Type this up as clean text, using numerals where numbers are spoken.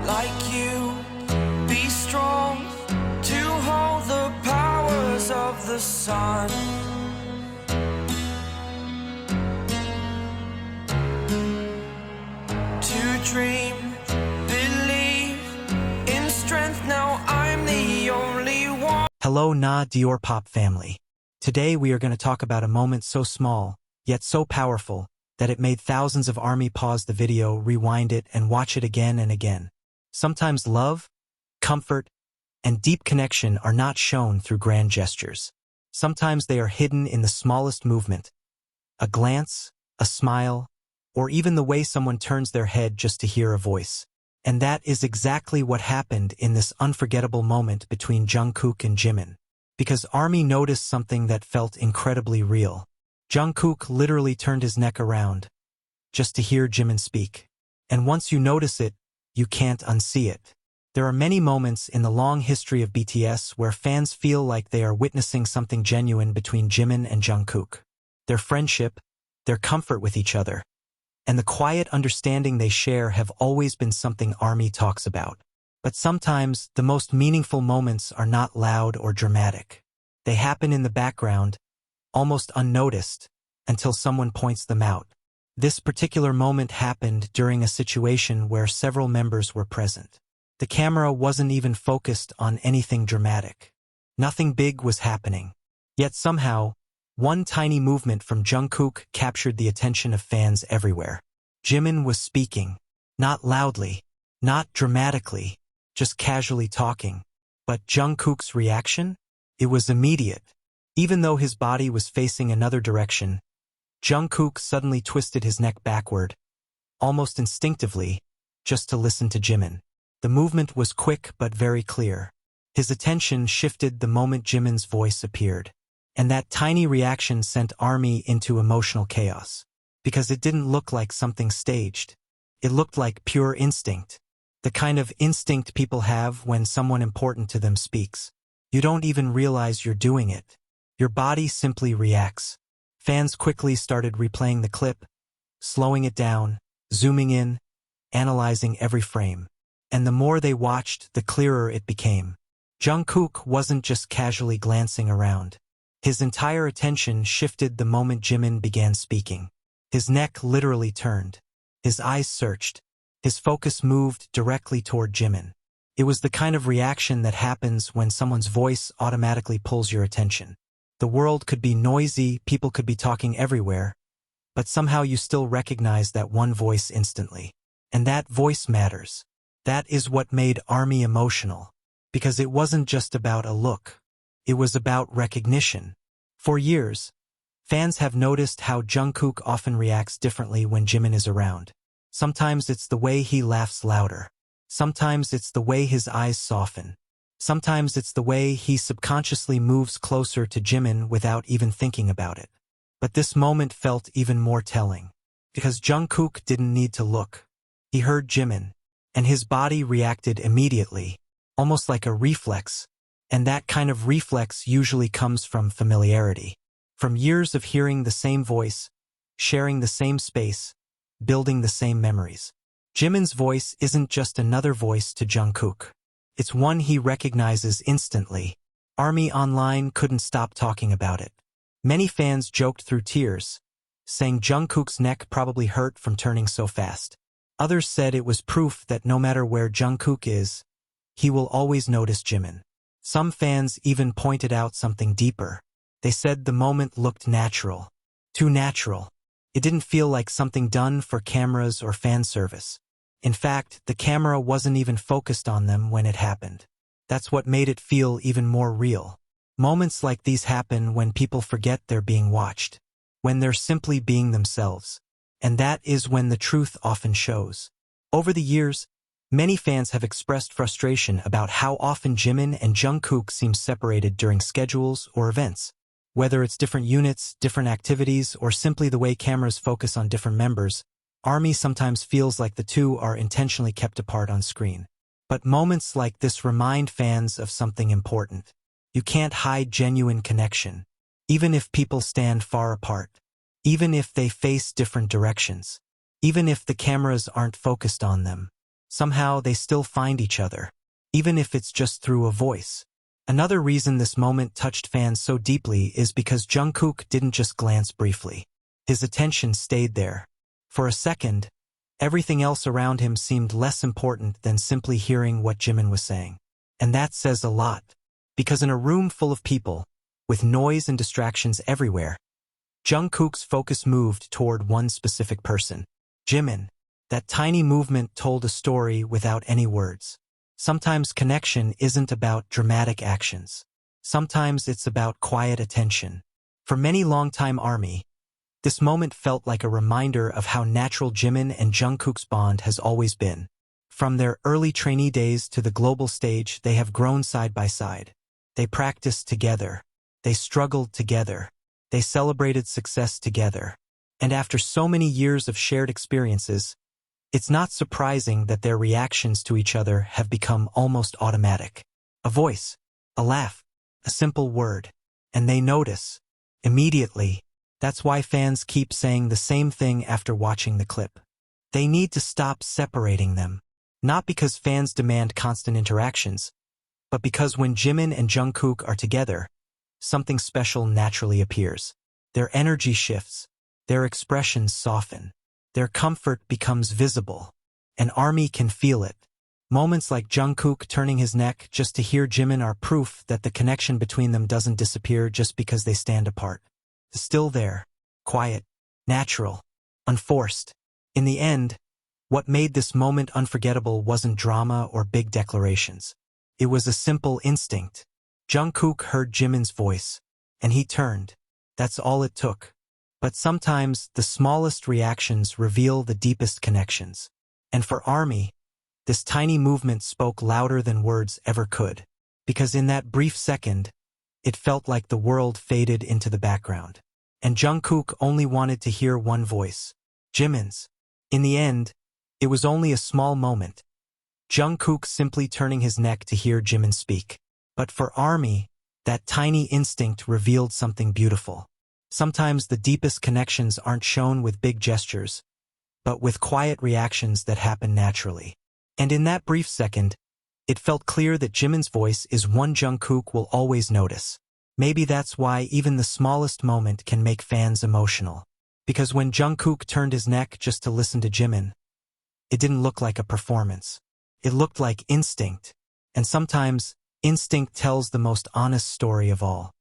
like you. Be strong to hold the powers of the sun. To dream, believe in strength. Now I'm the only one. Hello Dior Pop family. Today we are going to talk about a moment so small, yet so powerful, that it made thousands of ARMY pause the video, rewind it, and watch it again and again. Sometimes love, comfort, and deep connection are not shown through grand gestures. Sometimes they are hidden in the smallest movement. A glance, a smile, or even the way someone turns their head just to hear a voice. And that is exactly what happened in this unforgettable moment between Jungkook and Jimin. Because ARMY noticed something that felt incredibly real. Jungkook literally turned his neck around, just to hear Jimin speak. And once you notice it, you can't unsee it. There are many moments in the long history of BTS where fans feel like they are witnessing something genuine between Jimin and Jungkook. Their friendship, their comfort with each other, and the quiet understanding they share have always been something ARMY talks about. But sometimes, the most meaningful moments are not loud or dramatic. They happen in the background, almost unnoticed, until someone points them out. This particular moment happened during a situation where several members were present. The camera wasn't even focused on anything dramatic. Nothing big was happening. Yet somehow, one tiny movement from Jungkook captured the attention of fans everywhere. Jimin was speaking, not loudly, not dramatically, just casually talking. But Jungkook's reaction? It was immediate. Even though his body was facing another direction, Jungkook suddenly twisted his neck backward, almost instinctively, just to listen to Jimin. The movement was quick but very clear. His attention shifted the moment Jimin's voice appeared. And that tiny reaction sent ARMY into emotional chaos. Because it didn't look like something staged. It looked like pure instinct. The kind of instinct people have when someone important to them speaks. You don't even realize you're doing it. Your body simply reacts. Fans quickly started replaying the clip, slowing it down, zooming in, analyzing every frame. And the more they watched, the clearer it became. Jungkook wasn't just casually glancing around. His entire attention shifted the moment Jimin began speaking. His neck literally turned. His eyes searched. His focus moved directly toward Jimin. It was the kind of reaction that happens when someone's voice automatically pulls your attention. The world could be noisy, people could be talking everywhere, but somehow you still recognize that one voice instantly. And that voice matters. That is what made ARMY emotional. Because it wasn't just about a look. It was about recognition. For years, fans have noticed how Jungkook often reacts differently when Jimin is around. Sometimes it's the way he laughs louder. Sometimes it's the way his eyes soften. Sometimes it's the way he subconsciously moves closer to Jimin without even thinking about it. But this moment felt even more telling. Because Jungkook didn't need to look. He heard Jimin. And his body reacted immediately, almost like a reflex. And that kind of reflex usually comes from familiarity. From years of hearing the same voice, sharing the same space, building the same memories. Jimin's voice isn't just another voice to Jungkook. It's one he recognizes instantly. ARMY Online couldn't stop talking about it. Many fans joked through tears, saying Jungkook's neck probably hurt from turning so fast. Others said it was proof that no matter where Jungkook is, he will always notice Jimin. Some fans even pointed out something deeper. They said the moment looked natural. Too natural. It didn't feel like something done for cameras or fan service. In fact, the camera wasn't even focused on them when it happened. That's what made it feel even more real. Moments like these happen when people forget they're being watched. When they're simply being themselves. And that is when the truth often shows. Over the years, many fans have expressed frustration about how often Jimin and Jungkook seem separated during schedules or events. Whether it's different units, different activities, or simply the way cameras focus on different members, ARMY sometimes feels like the two are intentionally kept apart on screen. But moments like this remind fans of something important. You can't hide genuine connection, even if people stand far apart, even if they face different directions, even if the cameras aren't focused on them. Somehow they still find each other, even if it's just through a voice. Another reason this moment touched fans so deeply is because Jungkook didn't just glance briefly. His attention stayed there. For a second, everything else around him seemed less important than simply hearing what Jimin was saying. And that says a lot, because in a room full of people, with noise and distractions everywhere, Jungkook's focus moved toward one specific person, Jimin. That tiny movement told a story without any words. Sometimes connection isn't about dramatic actions. Sometimes it's about quiet attention. For many longtime ARMY, this moment felt like a reminder of how natural Jimin and Jungkook's bond has always been. From their early trainee days to the global stage, they have grown side by side. They practiced together. They struggled together. They celebrated success together. And after so many years of shared experiences, it's not surprising that their reactions to each other have become almost automatic. A voice, a laugh, a simple word, and they notice. Immediately. That's why fans keep saying the same thing after watching the clip. They need to stop separating them. Not because fans demand constant interactions, but because when Jimin and Jungkook are together, something special naturally appears. Their energy shifts, their expressions soften. Their comfort becomes visible, and ARMY can feel it. Moments like Jungkook turning his neck just to hear Jimin are proof that the connection between them doesn't disappear just because they stand apart. It's still there, quiet, natural, unforced. In the end, what made this moment unforgettable wasn't drama or big declarations. It was a simple instinct. Jungkook heard Jimin's voice, and he turned. That's all it took. But sometimes the smallest reactions reveal the deepest connections. And for ARMY, this tiny movement spoke louder than words ever could. Because in that brief second, it felt like the world faded into the background. And Jungkook only wanted to hear one voice, Jimin's. In the end, it was only a small moment. Jungkook simply turning his neck to hear Jimin speak. But for ARMY, that tiny instinct revealed something beautiful. Sometimes the deepest connections aren't shown with big gestures, but with quiet reactions that happen naturally. And in that brief second, it felt clear that Jimin's voice is one Jungkook will always notice. Maybe that's why even the smallest moment can make fans emotional. Because when Jungkook turned his neck just to listen to Jimin, it didn't look like a performance. It looked like instinct. And sometimes, instinct tells the most honest story of all.